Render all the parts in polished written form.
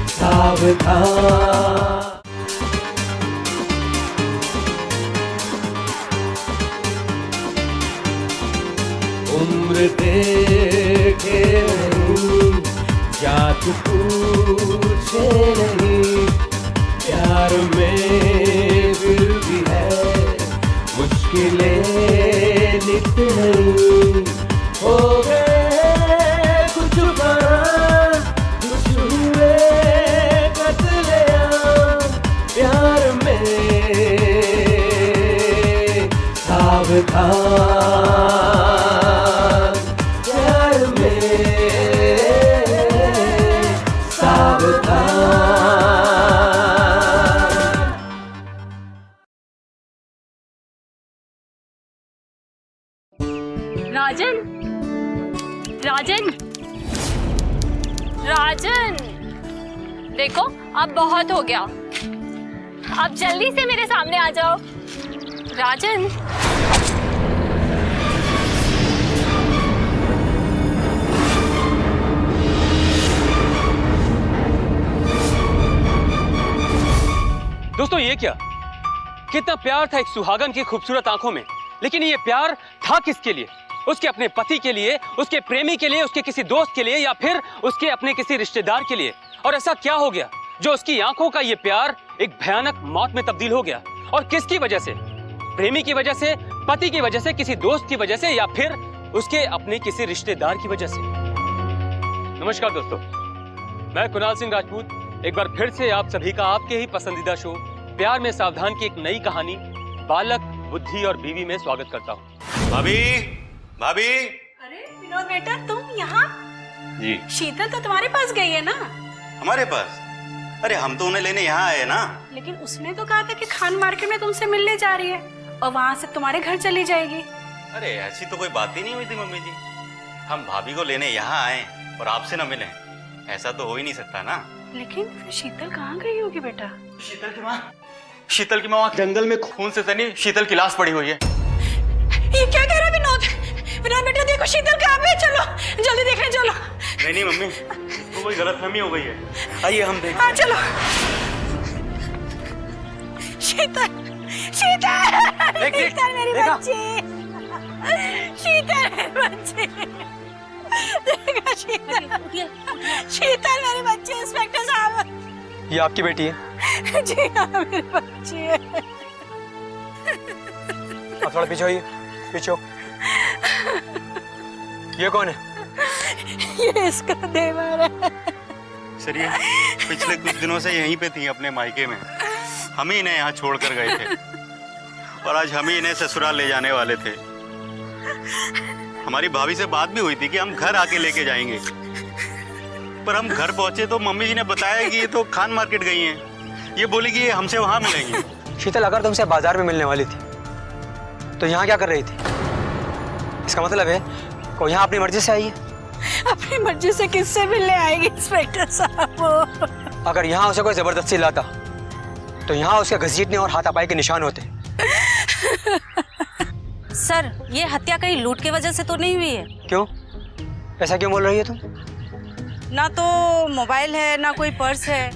सावधान। उम्र देखे नहीं, जात पूछे नहीं, प्यार में फिर भी है मुश्किलें नित नहीं। हो गए कुछ बार, कुछ हुए कत्लेआम, प्यार में सावधान, प्यार में सावधान। राजन, राजन, राजन, देखो अब बहुत हो गया, अब जल्दी से मेरे सामने आ जाओ। राजन, दोस्तों ये क्या, कितना प्यार था एक सुहागन की खूबसूरत आंखों में, लेकिन ये प्यार था किसके लिए? उसके अपने पति के लिए, उसके प्रेमी के लिए, उसके किसी दोस्त के लिए, या फिर उसके अपने किसी रिश्तेदार के लिए? और ऐसा क्या हो गया जो उसकी आंखों का ये प्यार एक भयानक मौत में तब्दील हो गया? और किसकी वजह से? प्रेमी की वजह से, पति की वजह से, किसी दोस्त की वजह से, या फिर उसके अपने किसी रिश्तेदार की वजह से? नमस्कार दोस्तों, मैं कुणाल सिंह राजपूत एक बार फिर से आप सभी का आपके ही पसंदीदा शो प्यार में सावधान की एक नई कहानी बालक, बुद्धि और बीवी में स्वागत करता हूँ। भाभी, भाभी। अरे विनोद बेटा, तुम यहाँ? जी। शीतल तो तुम्हारे पास गई है ना? हमारे पास? अरे हम तो उन्हें लेने यहाँ आए ना। लेकिन उसने तो कहा था कि खान मार्केट में तुमसे मिलने जा रही है और वहाँ से तुम्हारे घर चली जाएगी। अरे ऐसी तो कोई बात ही नहीं हुई थी मम्मी जी। हम भाभी को लेने यहाँ आए और आपसे न मिले, ऐसा तो हो ही नहीं सकता ना। लेकिन फिर शीतल कहाँ गई होगी बेटा? शीतल की माँ, शीतल की माँ वहाँ जंगल में खून से तनी शीतल की लाश पड़ी हुई है। ये क्या कह रहा है विनोद? विनोद बेटा देखो शीतल कहाँ पे है, चलो जल्दी देखने चलो। नहीं मम्मी, तो कोई गलतफहमी हो गई है, आइए हम देखते हैं। हाँ चलो। शीतल, शीतल, शीतल मेरी बच्ची, शीतल मेरी बच्ची, देखा शीतल, शीतल मेरी बच्ची। इंस्पेक्टर साहब, ये आपकी बेटी है? जी हाँ मेरी बच्ची है। आप थोड़ा पीछे होइए, पीछे हो। ये कौन है? ये इसका देवर है। सर ये पिछले कुछ दिनों से यहीं पे थी अपने मायके में, हम ही इन्हें यहाँ छोड़कर गए थे और आज हम ही इन्हें ससुराल ले जाने वाले थे। हमारी भाभी से बात भी हुई थी कि हम घर आके लेके जाएंगे, पर हम घर पहुंचे तो मम्मी जी ने बताया कि ये तो खान मार्केट गई हैं। ये बोली कि ये हमसे वहां मिलेंगी। शीतल, अगर तुमसे बाजार में मिलने वाली थी तो यहाँ क्या कर रही थी? इसका मतलब है कोई यहाँ अपनी मर्जी से आई है? अपनी मर्जी से किससे मिलने आएगी इंस्पेक्टर साहब? अगर यहाँ उसे कोई जबरदस्ती लाता तो यहाँ उसके घसीटने और हाथापाई के निशान होते। सर, ये हत्या कहीं लूट की वजह से तो नहीं हुई है? क्यों? ऐसा क्यों बोल रही है तुम? ना तो मोबाइल है ना कोई पर्स है।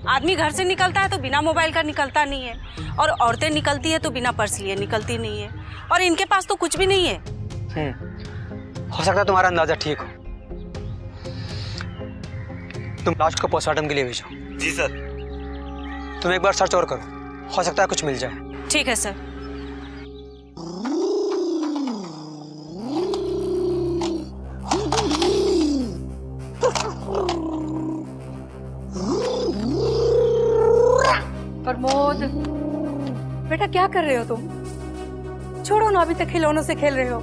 आदमी घर से निकलता है तो बिना मोबाइल का निकलता नहीं है, और औरतें निकलती है तो बिना पर्स लिए निकलती नहीं है, और इनके पास तो कुछ भी नहीं है। हो सकता है तुम्हारा अंदाजा ठीक हो। तुम लाश को पोस्टमार्टम के लिए भेजो। जी सर। तुम एक बार सर्च और करो, हो सकता है कुछ मिल जाए। ठीक है सर। प्रमोद बेटा, क्या कर रहे हो तुम? छोड़ो ना, अभी तक खिलौनों से खेल रहे हो।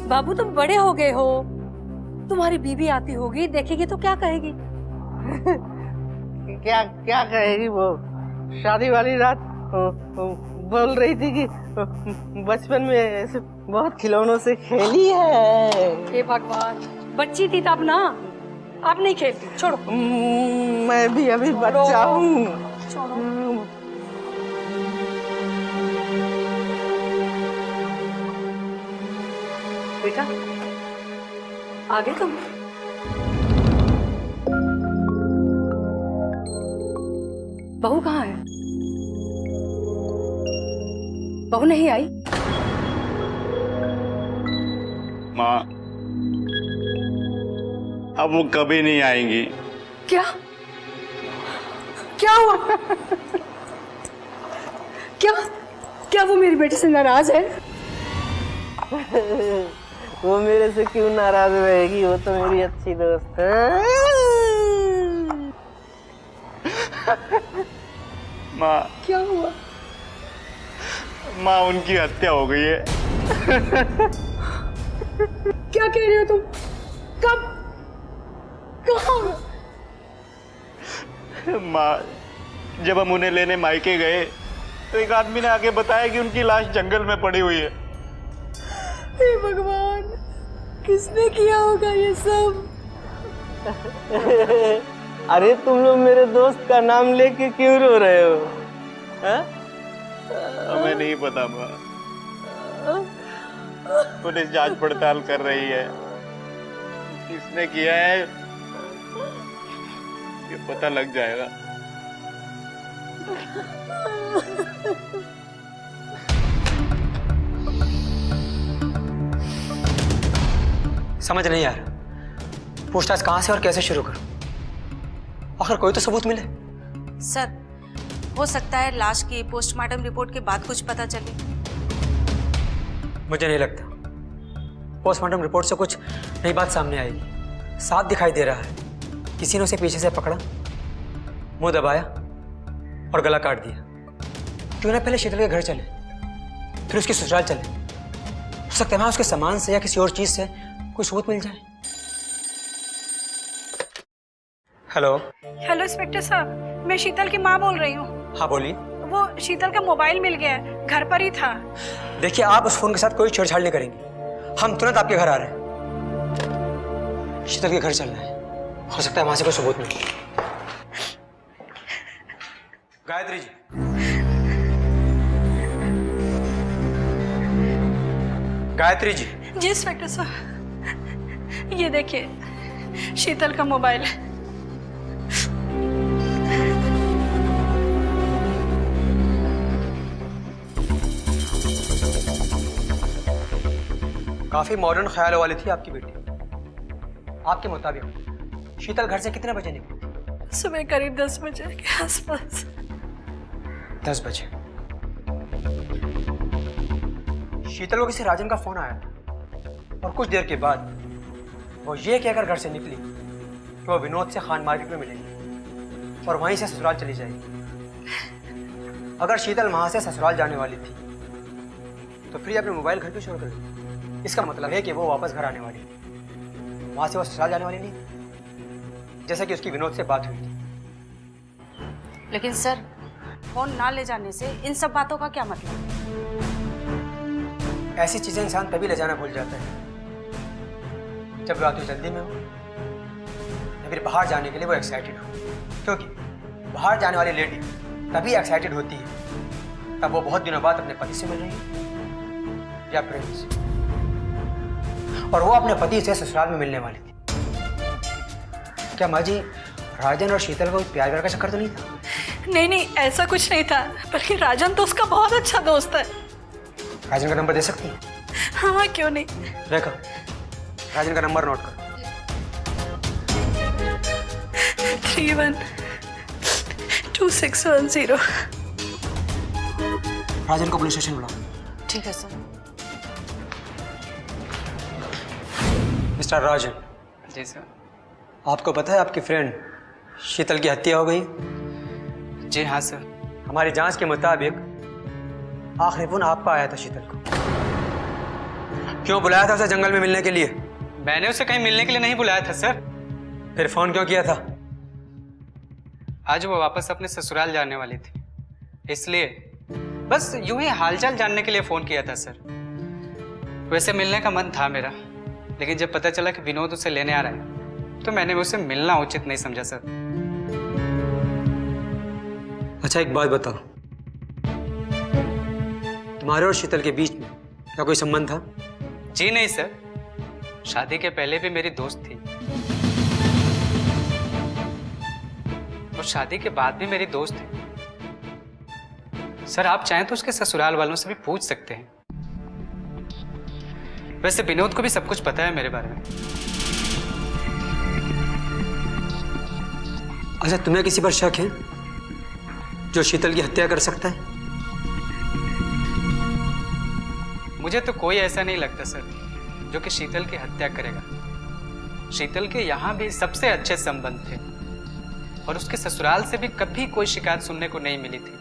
बाबू तुम बड़े हो गए हो, तुम्हारी बीवी आती होगी, देखेगी तो क्या कहेगी? क्या क्या कहेगी वो? शादी वाली रात बोल रही थी कि बचपन में ऐसे बहुत खिलौनों से खेली है। हे भगवान, बच्ची थी तब ना, अब नहीं खेलती, छोड़ो। मैं भी अभी बच्चा हूँ। बेटा, आगे तुम बहू कहाँ है? बहू नहीं आई? माँ, अब वो कभी नहीं आएंगी। क्या? क्या हुआ? क्या? क्या वो मेरी बेटी से नाराज है? वो मेरे से क्यों नाराज रहेगी? वो तो मेरी अच्छी दोस्त है। माँ, क्या हुआ? माँ, उनकी हत्या हो गई है। क्या कह रहे हो तुम? कब? कहाँ? माँ, जब हम उन्हें लेने मायके गए तो एक आदमी ने आके बताया कि उनकी लाश जंगल में पड़ी हुई है। हे भगवान, किसने किया होगा ये सब? अरे तुम लोग मेरे दोस्त का नाम लेके क्यों रो रहे हो? हमें नहीं पता माँ, पुलिस जांच पड़ताल कर रही है। किसने किया है ये पता लग जाएगा। समझ नहीं आ रहा पूछताछ कहां से और कैसे शुरू करूं। आखिर कोई तो सबूत मिले। सर, हो सकता है लाश की पोस्टमार्टम रिपोर्ट के बाद कुछ पता चले। मुझे नहीं लगता पोस्टमार्टम रिपोर्ट से कुछ नई बात सामने आएगी। साफ दिखाई दे रहा है किसी ने उसे पीछे से पकड़ा, मुंह दबाया और गला काट दिया। क्यों ना पहले शीतल के घर चले, फिर उसके ससुराल चले। हो सकता है वहां उसके सामान से या किसी और चीज से कोई सबूत मिल जाए। हेलो। हेलो इंस्पेक्टर साहब, मैं शीतल की माँ बोल रही हूँ। हाँ बोलिए। वो शीतल का मोबाइल मिल गया है, घर पर ही था। देखिए, आप उस फोन के साथ कोई छेड़छाड़ नहीं करेंगे। हम तुरंत आपके घर आ रहे हैं। शीतल के घर चलना है, हो सकता है वहां से कोई सबूत मिले। गायत्री जी। गायत्री जी। जी इंस्पेक्टर साहब, ये देखिए शीतल का मोबाइल है। काफी मॉडर्न ख्याल वाली थी आपकी बेटी। आपके मुताबिक शीतल घर से कितने बजे निकली? सुबह करीब 10 बजे के आसपास। 10 बजे। शीतल को किसी राजन का फोन आया और कुछ देर के बाद वो ये कहकर घर से निकली कि वो विनोद से खान मार्केट में मिलेगी और वहीं से ससुराल चली जाएगी। अगर शीतल वहां से ससुराल जाने वाली थी तो फिर अपने मोबाइल घर पे छोड़ कर गई। इसका मतलब है कि वो वापस घर आने वाली थी, वहां से वो ससुराल जाने वाली नहीं, जैसा कि उसकी विनोद से बात हुई थी। लेकिन सर, फोन ना ले जाने से इन सब बातों का क्या मतलब? ऐसी चीजें इंसान तभी ले जाना भूल जाता है जब रात को जल्दी में हो या फिर बाहर जाने के लिए वो एक्साइटेड हो। क्योंकि बाहर जाने वाली लेडी तभी एक्साइटेड होती है तब वो बहुत दिनों बाद अपने पति से मिल रही है या प्रेम से, और वो अपने पति से ससुराल में मिलने वाली थी। क्या माँ जी, राजन और शीतल को प्यार व्यार का चक्कर तो नहीं था? नहीं नहीं, ऐसा कुछ नहीं था, बल्कि राजन तो उसका बहुत अच्छा दोस्त है। राजन का नंबर दे सकती है? हाँ, क्यों नहीं। देखो, राजन का नंबर नोट करो। 312610। राजन को पुलिस स्टेशन बुलाओ। ठीक है सर। मिस्टर राजन। जी सर। आपको पता है आपकी फ्रेंड शीतल की हत्या हो गई? जी हाँ सर। हमारी जांच के मुताबिक आखिरी फोन आपका आया था शीतल को। क्यों बुलाया था उसे जंगल में मिलने के लिए? मैंने उसे कहीं मिलने के लिए नहीं बुलाया था सर। फिर फोन क्यों किया था? आज वो वापस अपने ससुराल जाने वाली थी, इसलिए बस यूं ही हालचाल जानने के लिए फोन किया था सर। वैसे मिलने का मन था मेरा, लेकिन जब पता चला कि विनोद उसे लेने आ रहा है तो मैंने उससे मिलना उचित नहीं समझा सर। अच्छा, एक बात बताओ, तुम्हारे और शीतल के बीच में क्या कोई संबंध था? जी नहीं सर, शादी के पहले भी मेरी दोस्त थी। और शादी के बाद भी मेरी दोस्त है। सर आप चाहें तो उसके ससुराल वालों से भी पूछ सकते हैं। वैसे विनोद को भी सब कुछ पता है मेरे बारे में। अच्छा, तुम्हें किसी पर शक है जो शीतल की हत्या कर सकता है? मुझे तो कोई ऐसा नहीं लगता सर जो कि शीतल की हत्या करेगा। शीतल के यहाँ भी सबसे अच्छे संबंध थे और उसके ससुराल से भी कभी कोई शिकायत सुनने को नहीं मिली थी।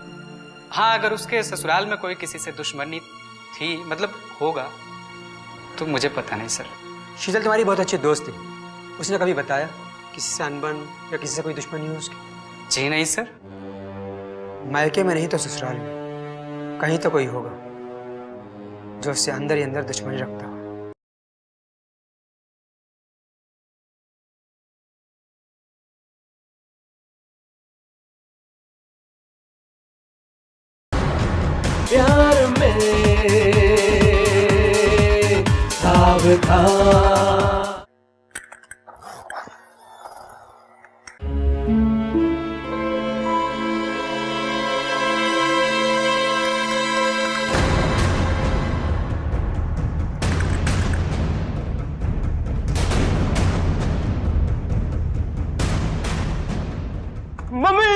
हाँ, अगर उसके ससुराल में कोई किसी से दुश्मनी थी, मतलब होगा, तो मुझे पता नहीं सर। शीतल तुम्हारी बहुत अच्छी दोस्त थी, उसने कभी बताया किसी से अनबन या किसी से कोई दुश्मनी हो उसकी? जी नहीं सर। मायके में नहीं तो ससुराल में कहीं तो कोई होगा जो उससे अंदर ही अंदर दुश्मनी रखता हो। प्यार में सावधान। Mummy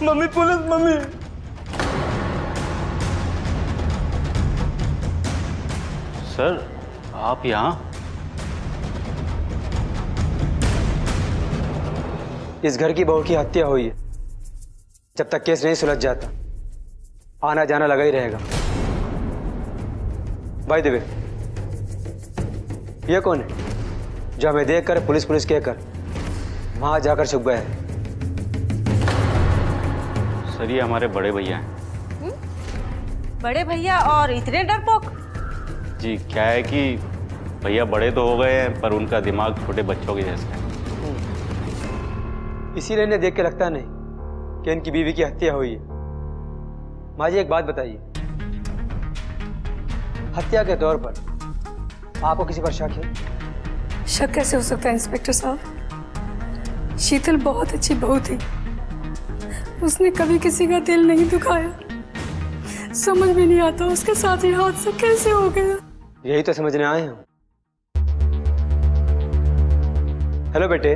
mummy police mummy. Sir आप यहाँ? इस घर की बहू की हत्या हुई है। जब तक केस नहीं सुलझ जाता आना जाना लगा ही रहेगा। भाई देवे, ये कौन है जो हमें देखकर पुलिस पुलिस कहकर वहां जाकर छुप गया है? सर ये हमारे बड़े भैया हैं। बड़े भैया और इतने डरपोक? जी क्या है कि भैया बड़े तो हो गए हैं पर उनका दिमाग छोटे बच्चों के जैसा है। इसीलिए इन्हें देख के लगता नहीं कि इनकी बीवी की हत्या हुई है। माँ जी एक बात बताइए, हत्या के तौर पर आपको किसी पर शक है? शक कैसे हो सकता है इंस्पेक्टर साहब? शीतल बहुत अच्छी बहू थी, उसने कभी किसी का दिल नहीं दुखाया। समझ में नहीं आता उसके साथ ये हादसा कैसे हो गया। यही तो समझने आए हैं। हेलो बेटे।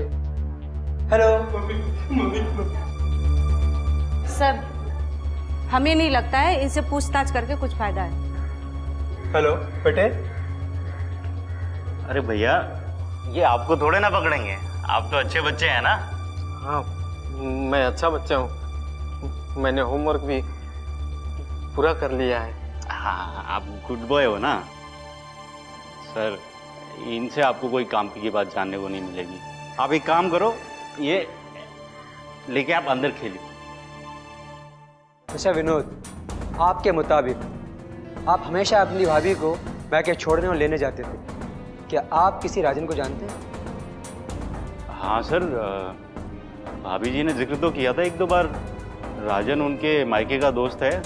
हेलो। सर हमें नहीं लगता है इनसे पूछताछ करके कुछ फायदा है। हेलो बेटे। अरे भैया ये आपको थोड़े ना पकड़ेंगे, आप तो अच्छे बच्चे हैं ना। हाँ मैं अच्छा बच्चा हूँ, मैंने होमवर्क भी पूरा कर लिया है। हाँ आप गुड बॉय हो ना। सर इनसे आपको कोई काम की बात जानने को नहीं मिलेगी। आप एक काम करो, ये लेके आप अंदर खेलिए। अच्छा विनोद, आपके मुताबिक आप हमेशा अपनी भाभी को बैके छोड़ने और लेने जाते थे, क्या आप किसी राजन को जानते हैं? हाँ सर, भाभी जी ने जिक्र तो किया था एक दो बार। राजन उनके मायके का दोस्त है,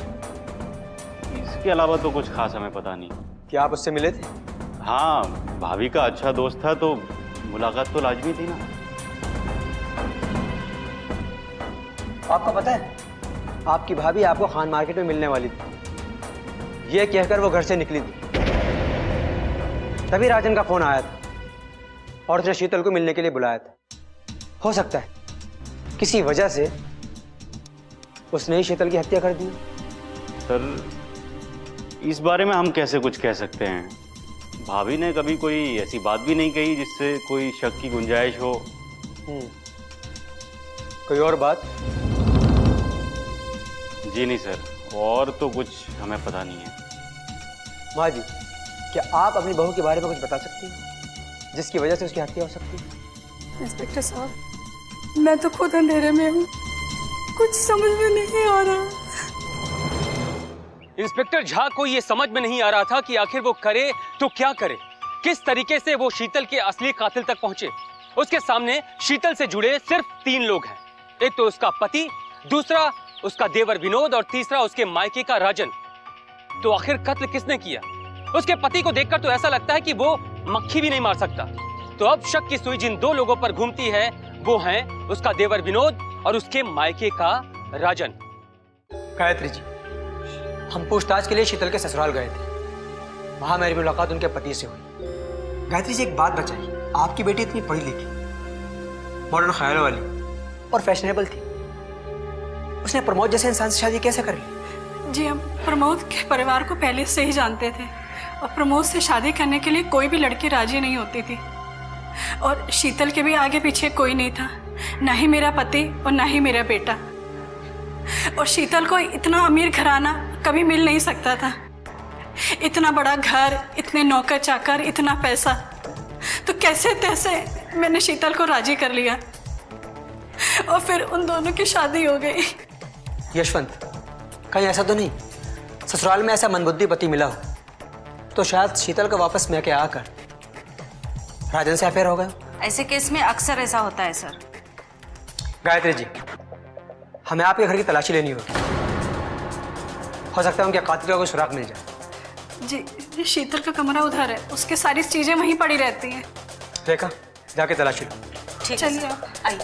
इसके अलावा तो कुछ खास हमें पता नहीं। क्या आप उससे मिले थे? हाँ भाभी का अच्छा दोस्त था तो मुलाकात तो लाजमी थी ना। आपको पता है आपकी भाभी आपको खान मार्केट में मिलने वाली थी, ये कहकर वो घर से निकली थी। तभी राजन का फोन आया था और उसने शीतल को मिलने के लिए बुलाया था। हो सकता है किसी वजह से उसने ही शीतल की हत्या कर दी। सर इस बारे में हम कैसे कुछ कह सकते हैं? भाभी ने कभी कोई ऐसी बात भी नहीं कही जिससे कोई शक की गुंजाइश हो। कोई और बात? जी नहीं सर, और तो कुछ हमें पता नहीं है। माँ जी, क्या आप अपनी बहू के बारे में कुछ बता सकती हैं जिसकी वजह से उसकी हत्या हो सकती है? इंस्पेक्टर साहब मैं तो खुद अंधेरे में हूँ, कुछ समझ में नहीं आ रहा। इंस्पेक्टर झा को ये समझ में नहीं आ रहा था कि आखिर वो करे तो क्या करे, किस तरीके से वो शीतल के असली कातिल तक पहुंचे। उसके सामने शीतल से जुड़े सिर्फ 3 लोग हैं, एक तो उसका पति, दूसरा उसका देवर विनोद और तीसरा उसके मायके का राजन। तो आखिर कत्ल किसने किया? उसके पति को देखकर तो ऐसा लगता है कि वो मक्खी भी नहीं मार सकता। तो अब शक की सुई जिन 2 लोगों पर घूमती है वो हैं उसका देवर विनोद और उसके मायके का राजन। गायत्री जी, हम पूछताछ के लिए शीतल के ससुराल गए थे। वहां मेरी मुलाकात उनके पति से हुई। गायत्री जी, एक बात बताइए, आपकी बेटी इतनी पढ़ी लिखी, मॉडर्न ख्यालों वाली और फैशनेबल थी, उसने प्रमोद जैसे इंसान से शादी कैसे कर ली? जी, हम प्रमोद के परिवार को पहले से ही जानते थे और प्रमोद से शादी करने के लिए कोई भी लड़की राजी नहीं होती थी। और शीतल के भी आगे पीछे कोई नहीं था, ना ही मेरा पति और ना ही मेरा बेटा। और शीतल को इतना अमीर घराना कभी मिल नहीं सकता था। इतना बड़ा घर, इतने नौकर चाकर, इतना पैसा, तो कैसे तैसे मैंने शीतल को राजी कर लिया और फिर उन दोनों की शादी हो गई। यशवंत, कहीं ऐसा तो नहीं ससुराल में ऐसा मंदबुद्धि पति मिला हो तो शायद शीतल को वापस मैके आकर राजन से अफेयर हो गए? ऐसे केस में अक्सर ऐसा होता है सर। गायत्री जी, हमें आपके घर की तलाशी लेनी होगी। हो सकता है उनके कातिल का कोई सुराग मिल जाए। जी, शीतल का कमरा उधर है, उसके सारी चीजें वहीं पड़ी रहती हैं। देखा, जाके तलाशी लो। ठीक है, चलिए आप आइए।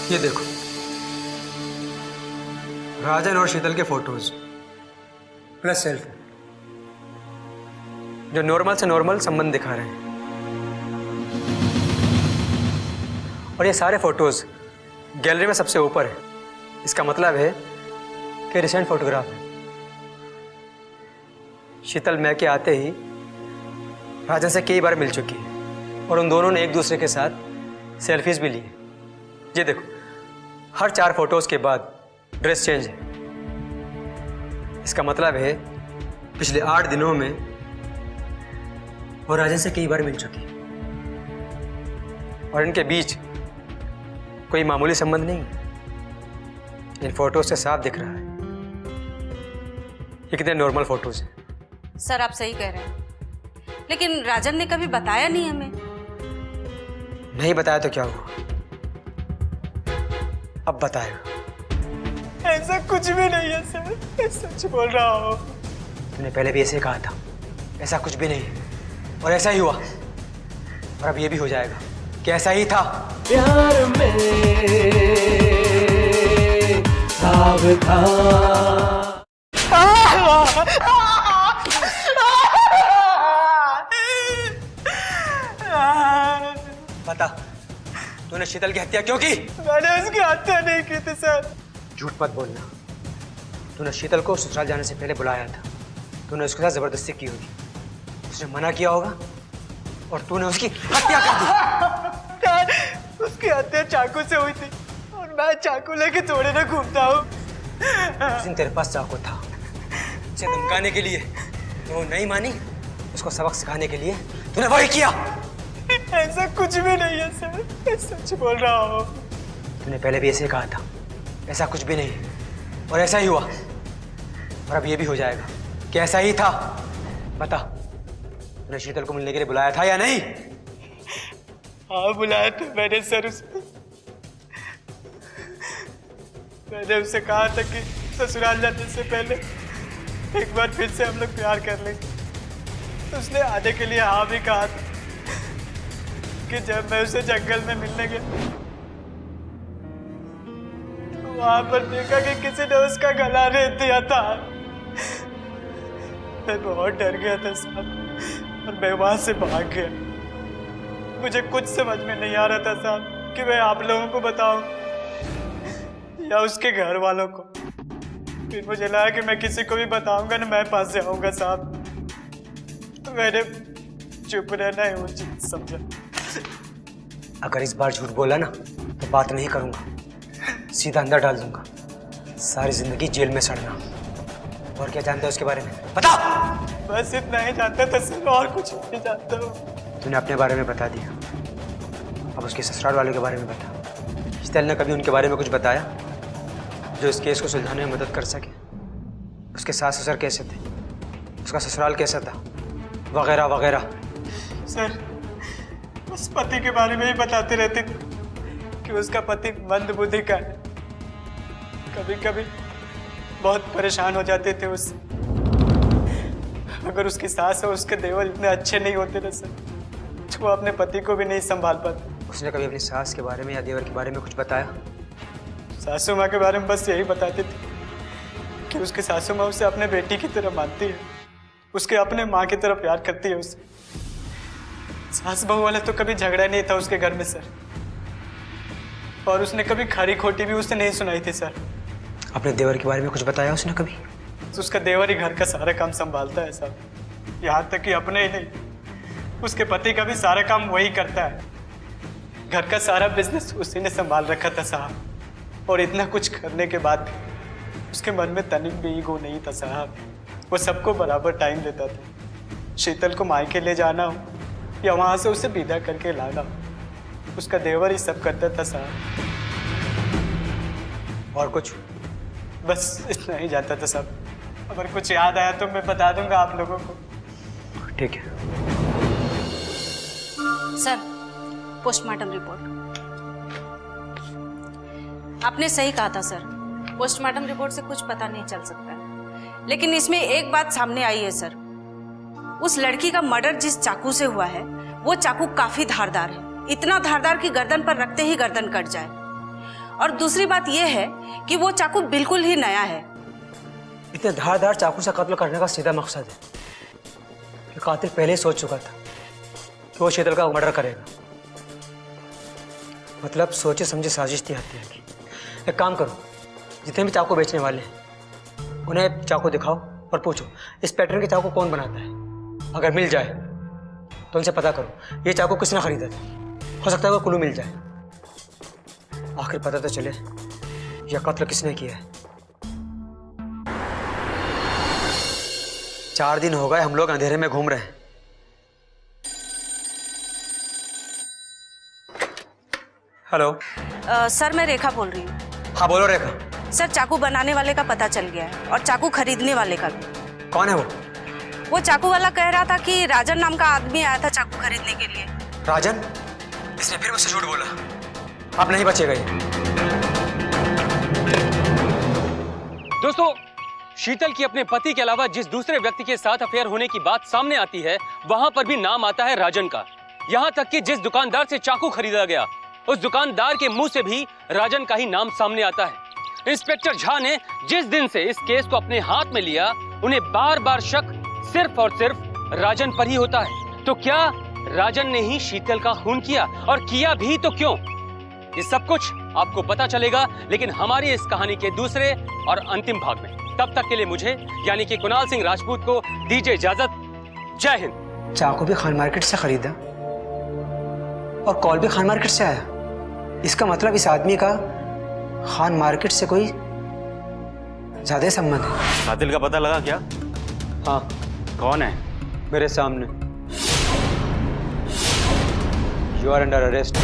ये देखो, राजन और शीतल के फोटोज प्लस सेल्फी, जो नॉर्मल से नॉर्मल संबंध दिखा रहे हैं। और ये सारे फोटोज गैलरी में सबसे ऊपर है। इसका मतलब है कि रिसेंट फोटोग्राफ है। शीतल मैके आते ही राजन से कई बार मिल चुकी है और उन दोनों ने एक दूसरे के साथ सेल्फीज भी ली। ये देखो, हर 4 फोटोज के बाद ड्रेस चेंज है। इसका मतलब है पिछले 8 दिनों में वो राजन से कई बार मिल चुकी है और इनके बीच कोई मामूली संबंध नहीं है। इन फोटोज से साफ दिख रहा है ये कितने नॉर्मल फोटोज हैं। सर, आप सही कह रहे हैं, लेकिन राजन ने कभी बताया नहीं हमें। नहीं बताया तो क्या हुआ, अब बताएगा। ऐसा कुछ भी नहीं है सर, मैं सच बोल रहा हूँ। तूने पहले भी ऐसे कहा था, ऐसा कुछ भी नहीं है और ऐसा ही हुआ और अब ये भी हो जाएगा कि ऐसा ही था। प्यार में सावधान। बता, तूने शीतल की हत्या क्यों की? मैंने उसकी हत्या नहीं की थी सर। झूठ मत बोलना। तूने शीतल को ससुराल जाने से पहले बुलाया था। तूने उसके साथ जबरदस्ती की होगी, उसने मना किया होगा और तूने उसकी हत्या कर दी। उसकी हत्या चाकू से हुई थी और मैं चाकू लेके थोड़े ना घूमता हूँ। उस दिन तेरे पास चाकू था, उसे धमकाने के लिए, तो वो नहीं मानी। उसको सबक सिखाने के लिए तूने वही किया। ऐसा कुछ भी नहीं है सर, मैं सच बोल रहा हूँ। तूने पहले भी ऐसे कहा था, ऐसा कुछ भी नहीं और ऐसा ही हुआ और अब ये भी हो जाएगा कि ऐसा ही था। बता, तूने शीतल को मिलने के लिए बुलाया था या नहीं? हाँ, बुलाया था मैंने सर उसको। मैंने उससे कहा था कि ससुराल जाने से पहले एक बार फिर से हम लोग प्यार कर लेंगे। उसने आने के लिए हाँ भी कहा था कि जब मैं उसे जंगल में मिलने गया तो वहां पर देखा कि किसी ने उसका गला रेत दिया था। मैं बहुत डर गया था साहब और मैं वहां से भाग गया। मुझे कुछ समझ में नहीं आ रहा था साहब कि मैं आप लोगों को बताऊं या उसके घर वालों को। फिर मुझे लगा कि मैं किसी को भी बताऊंगा ना मैं पास जाऊंगा साहब। मैंने चुप रहना ही उचित समझा। अगर इस बार झूठ बोला ना तो बात नहीं करूंगा, सीधा अंदर डाल दूंगा। सारी जिंदगी जेल में सड़ना। और क्या जानते हो उसके बारे में? बता। बस इतना ही जानता था सर, और कुछ नहीं जानता हूँ। तूने अपने बारे में बता दिया, अब उसके ससुराल वालों के बारे में बता। शीतल ने कभी उनके बारे में कुछ बताया जो इस केस को सुलझाने में मदद कर सके? उसके सास ससुर कैसे थे, उसका ससुराल कैसा था, वगैरह वगैरह। सर उस पति के बारे में ही बताते रहते थे कि उसका पति मंदबुद्धि का है। कभी कभी बहुत परेशान हो जाते थे उससे। अगर उसकी सास और उसके देवर इतने अच्छे नहीं होते ना सर, तो वो अपने पति को भी नहीं संभाल पाते। उसने कभी अपनी सास के बारे में या देवर के बारे में कुछ बताया? सासू माँ के बारे में बस यही बताते थे कि उसकी सासू माँ उसे अपने बेटी की तरह मानती है, उसके अपने माँ की तरह प्यार करती है उसे। सास बहू वाला तो कभी झगड़ा नहीं था उसके घर में सर, और उसने कभी खरी खोटी भी उससे नहीं सुनाई थी सर। अपने देवर के बारे में कुछ बताया उसने कभी? तो उसका देवर ही घर का सारा काम संभालता है साहब, यहाँ तक कि अपने ही नहीं, उसके पति का भी सारा काम वही करता है। घर का सारा बिजनेस उसी ने संभाल रखा था साहब, और इतना कुछ करने के बाद भी उसके मन में तनिक भी ईगो नहीं था साहब। वो सबको बराबर टाइम देता था। शीतल को मायके ले जाना हो या वहाँ से उसे विदा करके लाना हो, उसका देवर ही सब करता था साहब। और कुछ? बस इतना ही जानता था साहब। अगर कुछ याद आया तो मैं बता दूंगा आप लोगों को। ठीक है सर, पोस्टमार्टम रिपोर्ट। आपने सही कहा था सर, पोस्टमार्टम रिपोर्ट से कुछ पता नहीं चल सकता है, लेकिन इसमें एक बात सामने आई है सर। उस लड़की का मर्डर जिस चाकू से हुआ है वो चाकू काफी धारदार है, इतना धारदार कि गर्दन पर रखते ही गर्दन कट जाए। और दूसरी बात यह है कि वो चाकू बिल्कुल ही नया है। इतने धारदार चाकू से कत्ल करने का सीधा मकसद है कि कातिल पहले ही सोच चुका था कि वो शीतल का मर्डर करेगा। मतलब सोचे समझे साजिश थी हत्या की। एक काम करो, जितने भी चाकू बेचने वाले हैं उन्हें चाकू दिखाओ और पूछो इस पैटर्न के चाकू कौन बनाता है। अगर मिल जाए तो उनसे पता करो ये चाकू किसने खरीदा था। हो सकता है वो क्लू मिल जाए, आखिर पता तो चले यह कत्ल किसने किया है। 4 दिन हो गए हम लोग अंधेरे में घूम रहे हैं। हेलो सर, मैं रेखा बोल रही हूँ। हाँ बोलो रेखा। सर, चाकू बनाने वाले का पता चल गया है और चाकू खरीदने वाले का भी। कौन है वो? वो चाकू वाला कह रहा था कि राजन नाम का आदमी आया था चाकू खरीदने के लिए। राजन? इसने फिर मुझसे झूठ बोला। आप नहीं बचेगा ये। दोस्तों, शीतल की अपने पति के अलावा जिस दूसरे व्यक्ति के साथ अफेयर होने की बात सामने आती है वहां पर भी नाम आता है राजन का। यहां तक कि जिस दुकानदार से चाकू खरीदा गया उस दुकानदार के मुंह से भी राजन का ही नाम सामने आता है। इंस्पेक्टर झा ने जिस दिन से इस केस को अपने हाथ में लिया उन्हें बार बार शक सिर्फ और सिर्फ राजन पर ही होता है। तो क्या राजन ने ही शीतल का खून किया, और किया भी तो क्यों? ये सब कुछ आपको पता चलेगा लेकिन हमारी इस कहानी के दूसरे और अंतिम भाग में। तब तक के लिए मुझे यानी कि कुणाल सिंह राजपूत को दीजिए इजाजत। जय हिंद। चाकू भी खान मार्केट से खरीदा और कॉल भी खान मार्केट से आया। इसका मतलब इस आदमी का खान मार्केट से कोई ज्यादा संबंध है। कातिल का पता लगा क्या? हाँ। कौन है? मेरे सामने। You are under arrest.